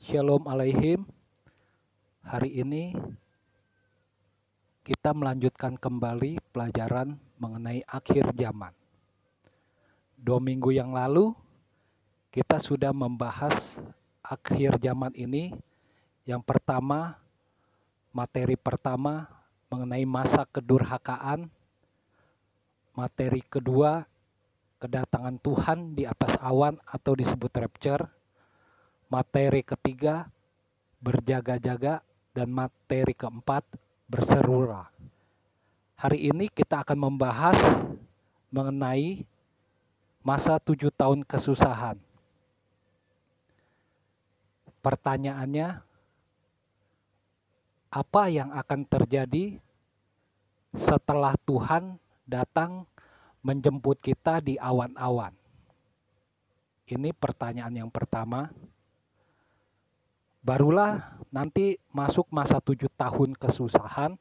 Shalom Aleihim. Hari ini kita melanjutkan kembali pelajaran mengenai akhir zaman. 2 minggu yang lalu kita sudah membahas akhir zaman ini. Yang pertama, materi pertama mengenai masa kedurhakaan. Materi kedua, kedatangan Tuhan di atas awan atau disebut rapture. Materi ketiga, berjaga-jaga, dan materi keempat, berseru-ra. Hari ini kita akan membahas mengenai masa 7 tahun kesusahan. Pertanyaannya, apa yang akan terjadi setelah Tuhan datang menjemput kita di awan-awan? Ini pertanyaan yang pertama. Barulah nanti masuk masa 7 tahun kesusahan.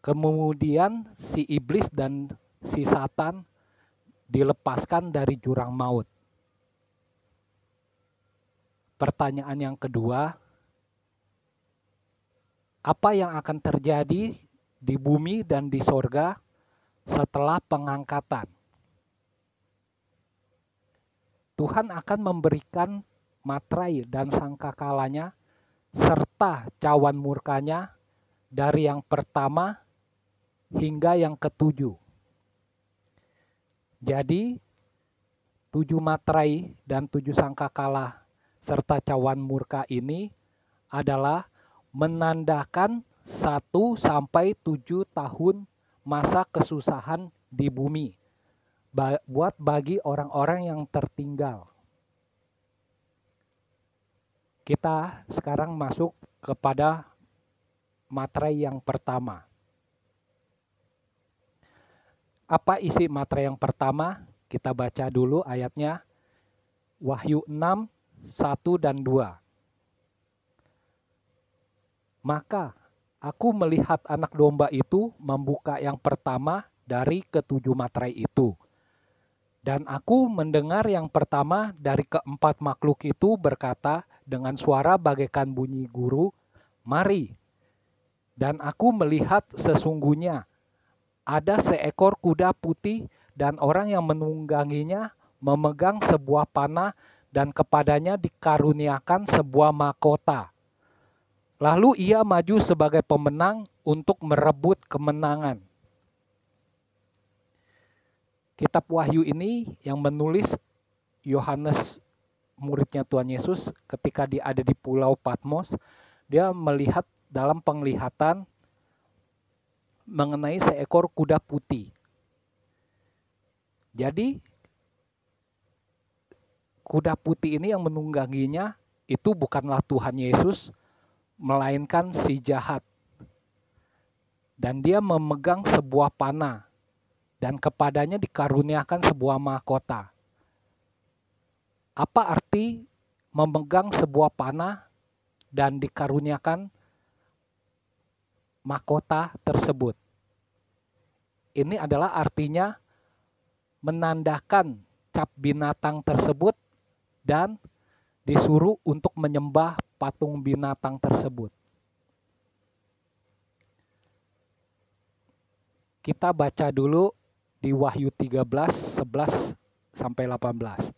Kemudian si iblis dan si Satan dilepaskan dari jurang maut. Pertanyaan yang kedua, apa yang akan terjadi di bumi dan di sorga setelah pengangkatan? Tuhan akan memberikan materai dan sangkakalanya serta cawan murkanya dari yang pertama hingga yang ketujuh. Jadi 7 materai dan 7 sangkakala serta cawan murka ini adalah menandakan 1 sampai 7 tahun masa kesusahan di bumi buat bagi orang-orang yang tertinggal. Kita sekarang masuk kepada materai yang pertama. Apa isi materai yang pertama? Kita baca dulu ayatnya. Wahyu 6, 1 dan 2. Maka aku melihat anak domba itu membuka yang pertama dari ketujuh materai itu. Dan aku mendengar yang pertama dari keempat makhluk itu berkata dengan suara bagaikan bunyi guru, "Mari." Dan aku melihat sesungguhnya ada seekor kuda putih dan orang yang menungganginya memegang sebuah panah dan kepadanya dikaruniakan sebuah mahkota. Lalu ia maju sebagai pemenang untuk merebut kemenangan. Kitab Wahyu ini yang menulis Yohanes, muridnya Tuhan Yesus, ketika dia ada di Pulau Patmos, dia melihat dalam penglihatan mengenai seekor kuda putih. Jadi kuda putih ini yang menungganginya itu bukanlah Tuhan Yesus, melainkan si jahat. Dan dia memegang sebuah panah. Dan kepadanya dikaruniakan sebuah mahkota. Apa arti memegang sebuah panah dan dikaruniakan mahkota tersebut? Ini adalah artinya menandakan cap binatang tersebut dan disuruh untuk menyembah patung binatang tersebut. Kita baca dulu di Wahyu 13, 11 sampai 18.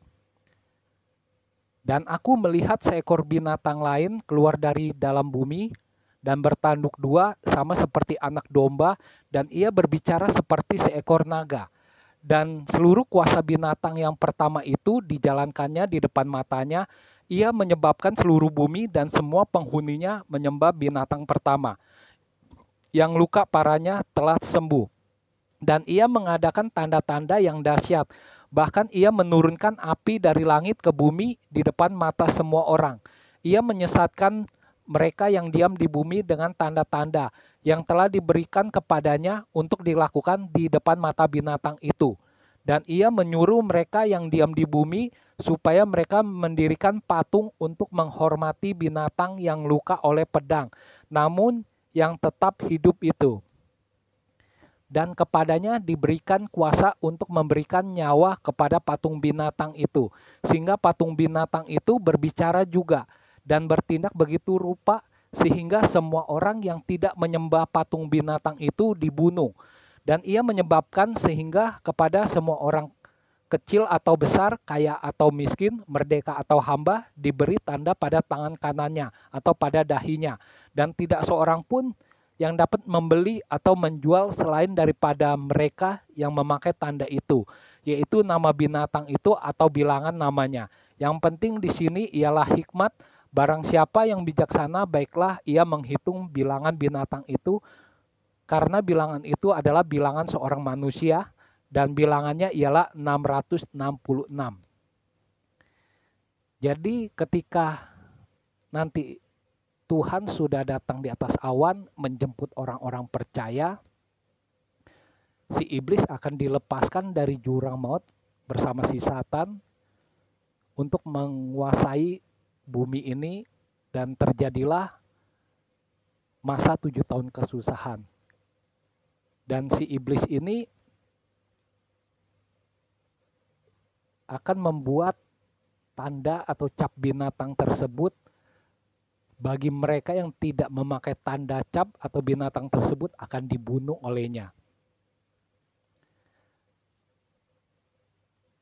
Dan aku melihat seekor binatang lain keluar dari dalam bumi dan bertanduk dua sama seperti anak domba, dan ia berbicara seperti seekor naga. Dan seluruh kuasa binatang yang pertama itu dijalankannya di depan matanya. Ia menyebabkan seluruh bumi dan semua penghuninya menyembah binatang pertama, yang luka parahnya telah sembuh. Dan ia mengadakan tanda-tanda yang dahsyat. Bahkan ia menurunkan api dari langit ke bumi di depan mata semua orang. Ia menyesatkan mereka yang diam di bumi dengan tanda-tanda yang telah diberikan kepadanya untuk dilakukan di depan mata binatang itu. Dan ia menyuruh mereka yang diam di bumi supaya mereka mendirikan patung untuk menghormati binatang yang luka oleh pedang, namun yang tetap hidup itu. Dan kepadanya diberikan kuasa untuk memberikan nyawa kepada patung binatang itu, sehingga patung binatang itu berbicara juga, dan bertindak begitu rupa sehingga semua orang yang tidak menyembah patung binatang itu dibunuh. Dan ia menyebabkan sehingga kepada semua orang kecil atau besar, kaya atau miskin, merdeka atau hamba, diberi tanda pada tangan kanannya atau pada dahinya. Dan tidak seorang pun yang dapat membeli atau menjual selain daripada mereka yang memakai tanda itu, yaitu nama binatang itu atau bilangan namanya. Yang penting di sini ialah hikmat. Barang siapa yang bijaksana, baiklah ia menghitung bilangan binatang itu, karena bilangan itu adalah bilangan seorang manusia, dan bilangannya ialah 666. Jadi ketika nanti Tuhan sudah datang di atas awan menjemput orang-orang percaya, si iblis akan dilepaskan dari jurang maut bersama si Satan untuk menguasai bumi ini, dan terjadilah masa 7 tahun kesusahan. Dan si iblis ini akan membuat tanda atau cap binatang tersebut bagi mereka yang tidak memakai tanda cap atau binatang tersebut akan dibunuh olehnya.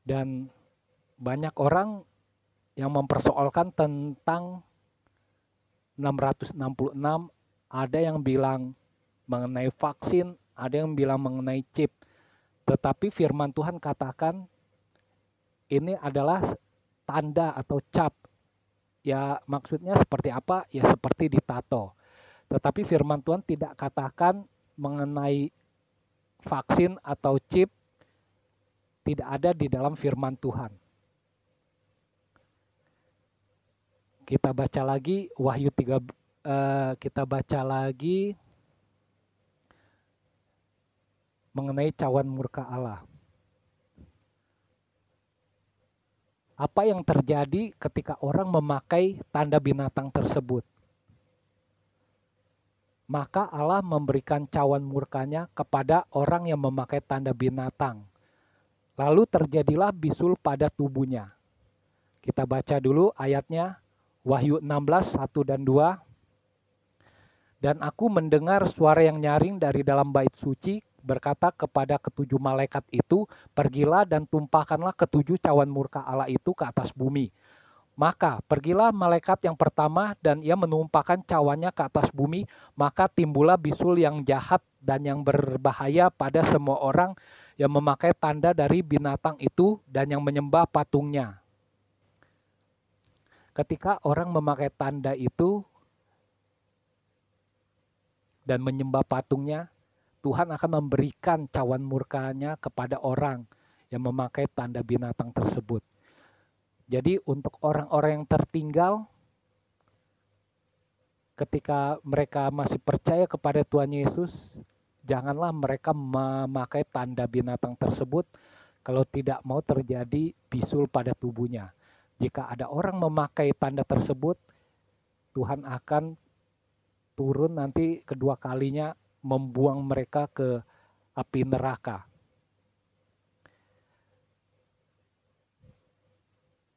Dan banyak orang yang mempersoalkan tentang 666, ada yang bilang mengenai vaksin, ada yang bilang mengenai chip. Tetapi firman Tuhan katakan ini adalah tanda atau cap. Ya maksudnya seperti apa? Ya seperti ditato. Tetapi firman Tuhan tidak katakan mengenai vaksin atau chip, tidak ada di dalam firman Tuhan. Kita baca lagi Wahyu 3, kita baca lagi mengenai cawan murka Allah. Apa yang terjadi ketika orang memakai tanda binatang tersebut? Maka Allah memberikan cawan murkanya kepada orang yang memakai tanda binatang. Lalu terjadilah bisul pada tubuhnya. Kita baca dulu ayatnya, Wahyu 16, 1 dan 2. Dan aku mendengar suara yang nyaring dari dalam bait suci, berkata kepada ketujuh malaikat itu, pergilah dan tumpahkanlah ketujuh cawan murka Allah itu ke atas bumi. Maka pergilah malaikat yang pertama dan ia menumpahkan cawannya ke atas bumi, maka timbullah bisul yang jahat dan yang berbahaya pada semua orang yang memakai tanda dari binatang itu dan yang menyembah patungnya. Ketika orang memakai tanda itu dan menyembah patungnya, Tuhan akan memberikan cawan murkanya kepada orang yang memakai tanda binatang tersebut. Jadi untuk orang-orang yang tertinggal, ketika mereka masih percaya kepada Tuhan Yesus, janganlah mereka memakai tanda binatang tersebut kalau tidak mau terjadi bisul pada tubuhnya. Jika ada orang memakai tanda tersebut, Tuhan akan turun nanti kedua kalinya membuang mereka ke api neraka.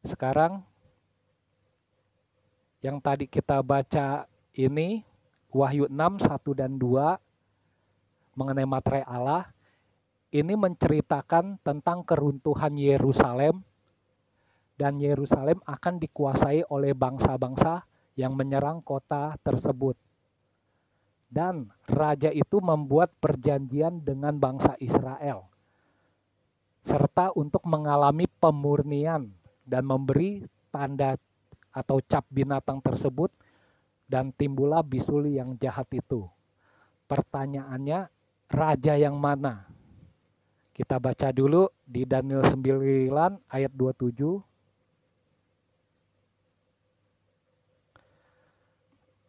Sekarang yang tadi kita baca ini Wahyu 6, 1 dan 2 mengenai materai Allah, ini menceritakan tentang keruntuhan Yerusalem, dan Yerusalem akan dikuasai oleh bangsa-bangsa yang menyerang kota tersebut. Dan raja itu membuat perjanjian dengan bangsa Israel, serta untuk mengalami pemurnian dan memberi tanda atau cap binatang tersebut, dan timbullah bisul yang jahat itu. Pertanyaannya, raja yang mana? Kita baca dulu di Daniel 9 ayat 27.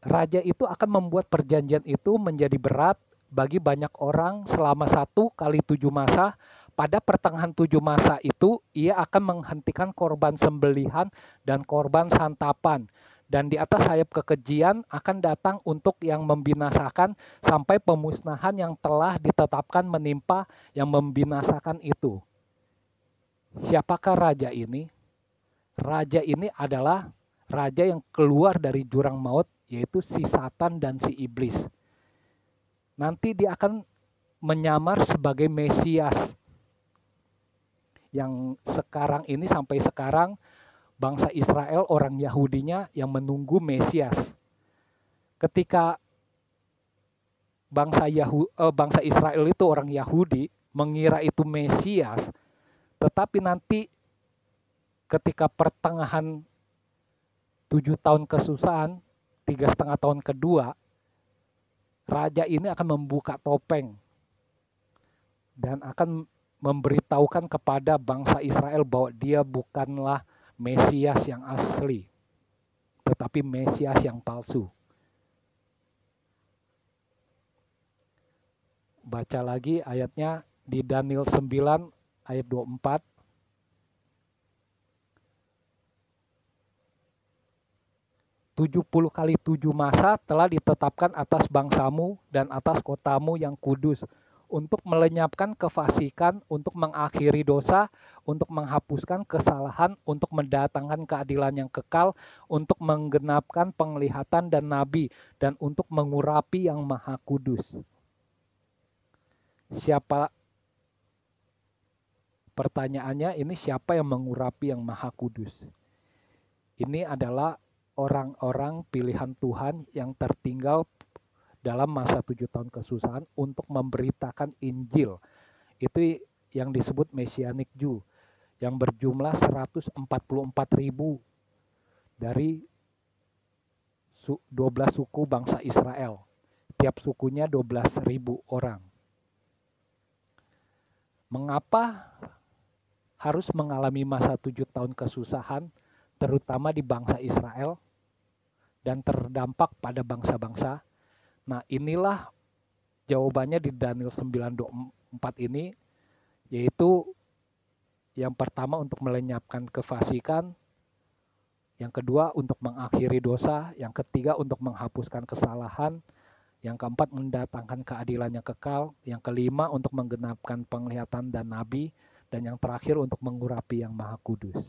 Raja itu akan membuat perjanjian itu menjadi berat bagi banyak orang selama 1 kali 7 masa. Pada pertengahan 7 masa itu, ia akan menghentikan korban sembelihan dan korban santapan. Dan di atas sayap kekejian akan datang untuk yang membinasakan sampai pemusnahan yang telah ditetapkan menimpa yang membinasakan itu. Siapakah raja ini? Raja ini adalah raja yang keluar dari jurang maut, yaitu si Satan dan si iblis. Nanti dia akan menyamar sebagai Mesias. Yang sekarang ini sampai sekarang bangsa Israel, orang Yahudinya yang menunggu Mesias. Ketika bangsa Israel itu orang Yahudi mengira itu Mesias, tetapi nanti ketika pertengahan 7 tahun kesusahan, 3,5 tahun kedua, raja ini akan membuka topeng dan akan memberitahukan kepada bangsa Israel bahwa dia bukanlah Mesias yang asli, tetapi Mesias yang palsu. Baca lagi ayatnya di Daniel 9 ayat 24. "70 kali 7 masa telah ditetapkan atas bangsamu dan atas kotamu yang kudus, untuk melenyapkan kefasikan, untuk mengakhiri dosa, untuk menghapuskan kesalahan, untuk mendatangkan keadilan yang kekal, untuk menggenapkan penglihatan dan nabi, dan untuk mengurapi yang maha kudus." Siapa, pertanyaannya ini, siapa yang mengurapi yang maha kudus? Ini adalah orang-orang pilihan Tuhan yang tertinggal dalam masa 7 tahun kesusahan untuk memberitakan Injil. Itu yang disebut Messianic Jew, yang berjumlah 144.000 dari 12 suku bangsa Israel. Tiap sukunya 12.000 orang. Mengapa harus mengalami masa 7 tahun kesusahan, terutama di bangsa Israel, dan terdampak pada bangsa-bangsa? Nah, inilah jawabannya di Daniel 9:24 ini, yaitu yang pertama untuk melenyapkan kefasikan, yang kedua untuk mengakhiri dosa, yang ketiga untuk menghapuskan kesalahan, yang keempat mendatangkan keadilan yang kekal, yang kelima untuk menggenapkan penglihatan dan nabi, dan yang terakhir untuk mengurapi yang maha kudus.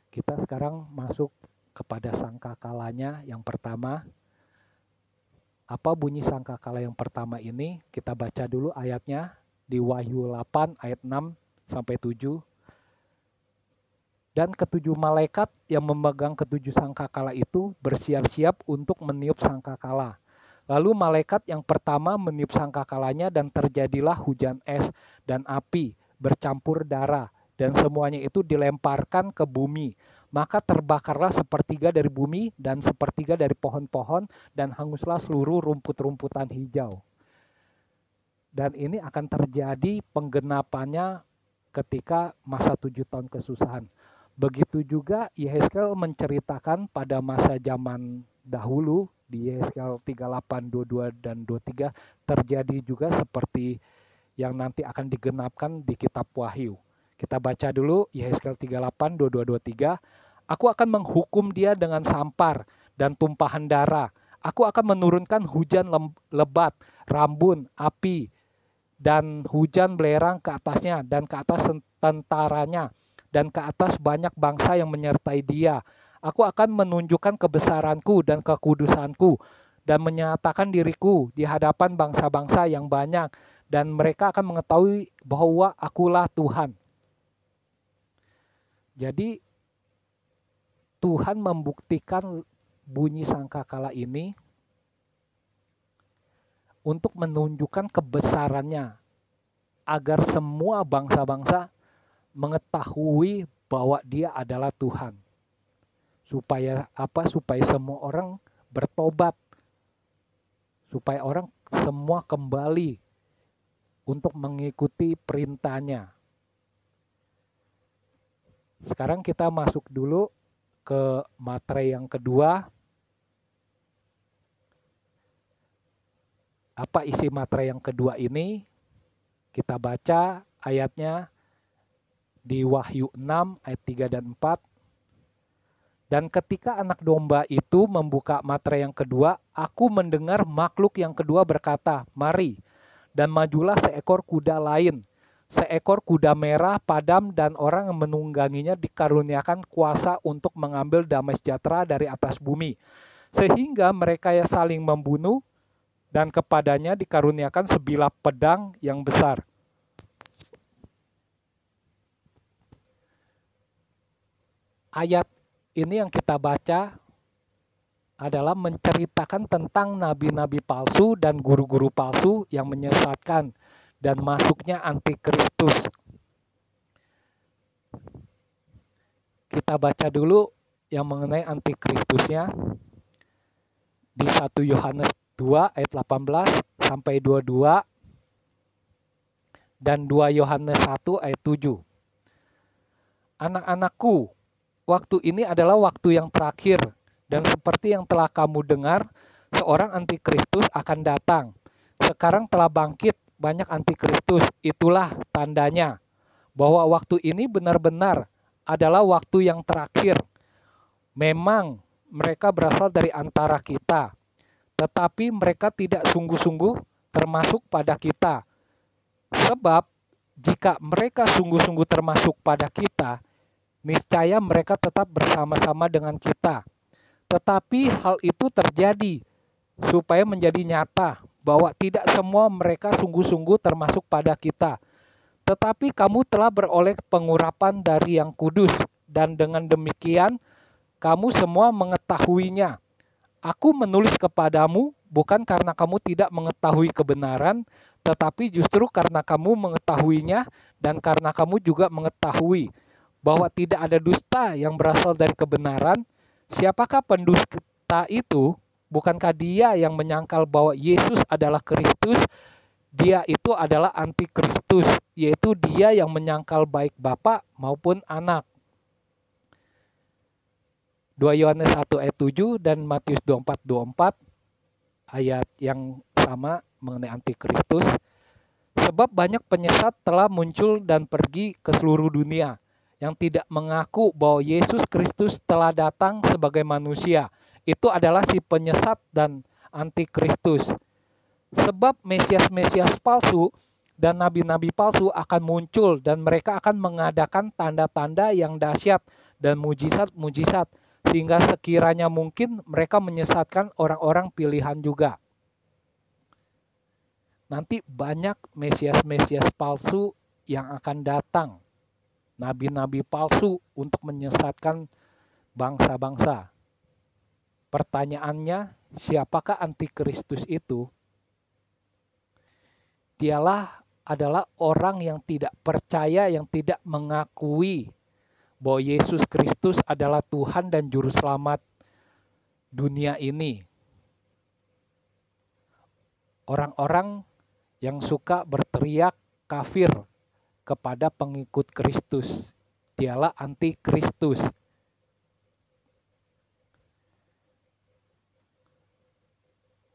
Kita sekarang masuk kepada sangkakalanya yang pertama. Apa bunyi sangkakala yang pertama ini? Kita baca dulu ayatnya di Wahyu 8 ayat 6 sampai 7. "Dan ketujuh malaikat yang memegang ketujuh sangkakala itu bersiap-siap untuk meniup sangkakala. Lalu malaikat yang pertama meniup sangkakalanya, dan terjadilah hujan es dan api bercampur darah, dan semuanya itu dilemparkan ke bumi. Maka terbakarlah sepertiga dari bumi dan sepertiga dari pohon-pohon, dan hanguslah seluruh rumput-rumputan hijau." Dan ini akan terjadi penggenapannya ketika masa 7 tahun kesusahan. Begitu juga Yehezkiel menceritakan pada masa zaman dahulu di Yehezkiel 38, 22 dan 23 terjadi juga seperti yang nanti akan digenapkan di kitab Wahyu. Kita baca dulu Yehezkiel 38, 22, 23. "Aku akan menghukum dia dengan sampar dan tumpahan darah. Aku akan menurunkan hujan lebat, rambun, api, dan hujan belerang ke atasnya dan ke atas tentaranya, dan ke atas banyak bangsa yang menyertai dia. Aku akan menunjukkan kebesaranku dan kekudusanku, dan menyatakan diriku di hadapan bangsa-bangsa yang banyak, dan mereka akan mengetahui bahwa akulah Tuhan." Jadi Tuhan membuktikan bunyi sangkakala ini untuk menunjukkan kebesarannya, agar semua bangsa-bangsa mengetahui bahwa dia adalah Tuhan. Supaya apa? Supaya semua orang bertobat. Supaya orang semua kembali untuk mengikuti perintahnya. Sekarang kita masuk dulu ke materai yang kedua. Apa isi materai yang kedua ini? Kita baca ayatnya di Wahyu 6 ayat 3 dan 4. "Dan ketika anak domba itu membuka materai yang kedua, aku mendengar makhluk yang kedua berkata, 'Mari,' dan majulah seekor kuda lain. seekor kuda merah padam dan orang yang menungganginya dikaruniakan kuasa untuk mengambil damai sejahtera dari atas bumi. Sehingga mereka yang saling membunuh dan kepadanya dikaruniakan sebilah pedang yang besar. Ayat ini yang kita baca adalah menceritakan tentang nabi-nabi palsu dan guru-guru palsu yang menyesatkan dan masuknya antikristus. Kita baca dulu yang mengenai antikristusnya di 1 Yohanes 2 ayat 18 sampai 22 dan 2 Yohanes 1 ayat 7. Anak-anakku, waktu ini adalah waktu yang terakhir, dan seperti yang telah kamu dengar, seorang antikristus akan datang. Sekarang telah bangkit banyak antikristus, itulah tandanya bahwa waktu ini benar-benar adalah waktu yang terakhir. Memang mereka berasal dari antara kita, tetapi mereka tidak sungguh-sungguh termasuk pada kita. Sebab jika mereka sungguh-sungguh termasuk pada kita, niscaya mereka tetap bersama-sama dengan kita. Tetapi hal itu terjadi supaya menjadi nyata bahwa tidak semua mereka sungguh-sungguh termasuk pada kita. Tetapi kamu telah beroleh pengurapan dari Yang Kudus, dan dengan demikian kamu semua mengetahuinya. Aku menulis kepadamu bukan karena kamu tidak mengetahui kebenaran, tetapi justru karena kamu mengetahuinya dan karena kamu juga mengetahui bahwa tidak ada dusta yang berasal dari kebenaran. Siapakah pendusta itu? Bukankah dia yang menyangkal bahwa Yesus adalah Kristus? Dia itu adalah antikristus, yaitu dia yang menyangkal baik Bapa maupun Anak. 2 Yohanes 1 ayat 7 dan Matius 24 ayat yang sama mengenai antikristus. Sebab banyak penyesat telah muncul dan pergi ke seluruh dunia yang tidak mengaku bahwa Yesus Kristus telah datang sebagai manusia. Itu adalah si penyesat dan antikristus. Sebab Mesias-Mesias palsu dan nabi-nabi palsu akan muncul dan mereka akan mengadakan tanda-tanda yang dahsyat dan mujizat-mujizat, sehingga sekiranya mungkin mereka menyesatkan orang-orang pilihan juga. Nanti banyak Mesias-Mesias palsu yang akan datang, nabi-nabi palsu untuk menyesatkan bangsa-bangsa. Pertanyaannya, siapakah antikristus itu? Dialah adalah orang yang tidak percaya, yang tidak mengakui bahwa Yesus Kristus adalah Tuhan dan Juru Selamat dunia ini. Orang-orang yang suka berteriak kafir kepada pengikut Kristus, dialah antikristus.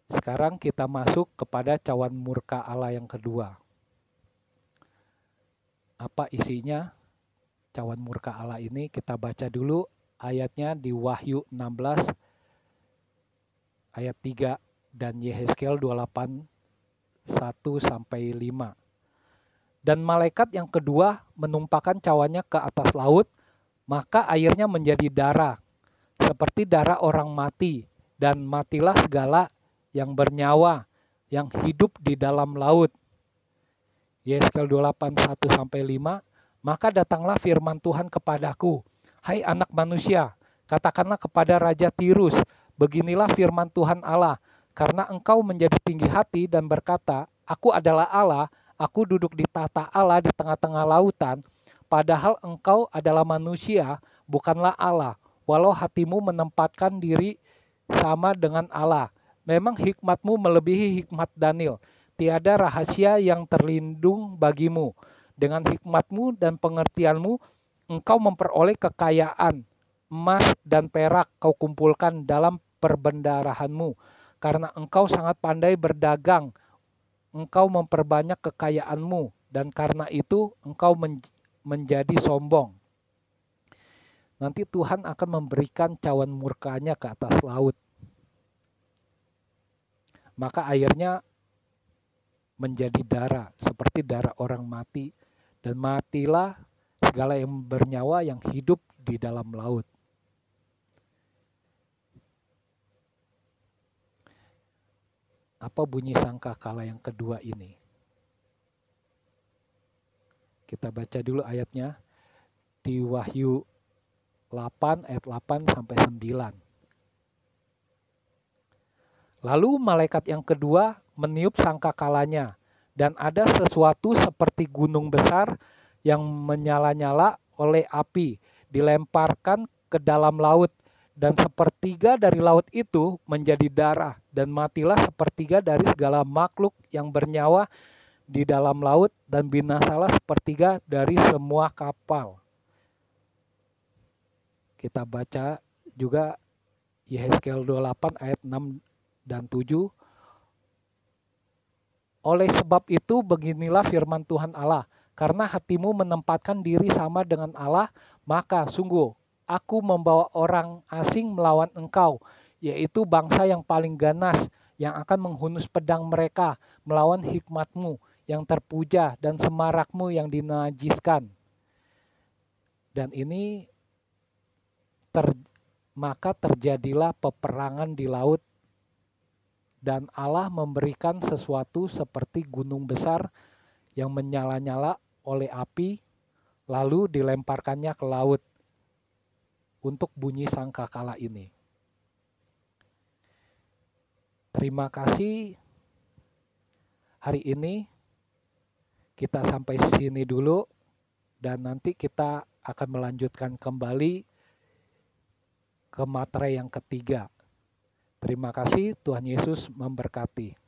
Sekarang kita masuk kepada cawan murka Allah yang kedua. Apa isinya cawan murka Allah ini? Kita baca dulu ayatnya di Wahyu 16 ayat 3 dan Yehezkiel 28 1 sampai 5. Dan malaikat yang kedua menumpahkan cawannya ke atas laut, maka airnya menjadi darah, seperti darah orang mati, dan matilah segala yang bernyawa, yang hidup di dalam laut. Yehezkiel 28 1 sampai 5. Maka datanglah firman Tuhan kepadaku, hai anak manusia, katakanlah kepada Raja Tirus, beginilah firman Tuhan Allah, karena engkau menjadi tinggi hati dan berkata, aku adalah Allah, aku duduk di tahta Allah di tengah-tengah lautan, padahal engkau adalah manusia, bukanlah Allah, walau hatimu menempatkan diri sama dengan Allah. Memang hikmatmu melebihi hikmat Daniel, tiada rahasia yang terlindung bagimu. Dengan hikmatmu dan pengertianmu, engkau memperoleh kekayaan, emas dan perak kau kumpulkan dalam perbendarahanmu. Karena engkau sangat pandai berdagang, engkau memperbanyak kekayaanmu, dan karena itu engkau menjadi sombong. Nanti Tuhan akan memberikan cawan murkanya ke atas laut. Maka airnya menjadi darah, seperti darah orang mati, dan matilah segala yang bernyawa yang hidup di dalam laut. Apa bunyi sangkakala yang kedua ini? Kita baca dulu ayatnya di Wahyu 8 ayat 8 sampai 9. Lalu malaikat yang kedua meniup sangkakalanya, dan ada sesuatu seperti gunung besar yang menyala-nyala oleh api, dilemparkan ke dalam laut, dan sepertiga dari laut itu menjadi darah, dan matilah sepertiga dari segala makhluk yang bernyawa di dalam laut, dan binasalah sepertiga dari semua kapal. Kita baca juga Yehezkiel 28 ayat 6 dan 7. Oleh sebab itu beginilah firman Tuhan Allah, karena hatimu menempatkan diri sama dengan Allah, maka sungguh aku membawa orang asing melawan engkau, yaitu bangsa yang paling ganas, yang akan menghunus pedang mereka melawan hikmatmu yang terpuja dan semarakmu yang dinajiskan. Dan ini maka terjadilah peperangan di laut, dan Allah memberikan sesuatu seperti gunung besar yang menyala-nyala oleh api, lalu dilemparkannya ke laut untuk bunyi sangkakala ini. Terima kasih. Hari ini kita sampai sini dulu, dan nanti kita akan melanjutkan kembali ke materi yang ketiga. Terima kasih, Tuhan Yesus memberkati.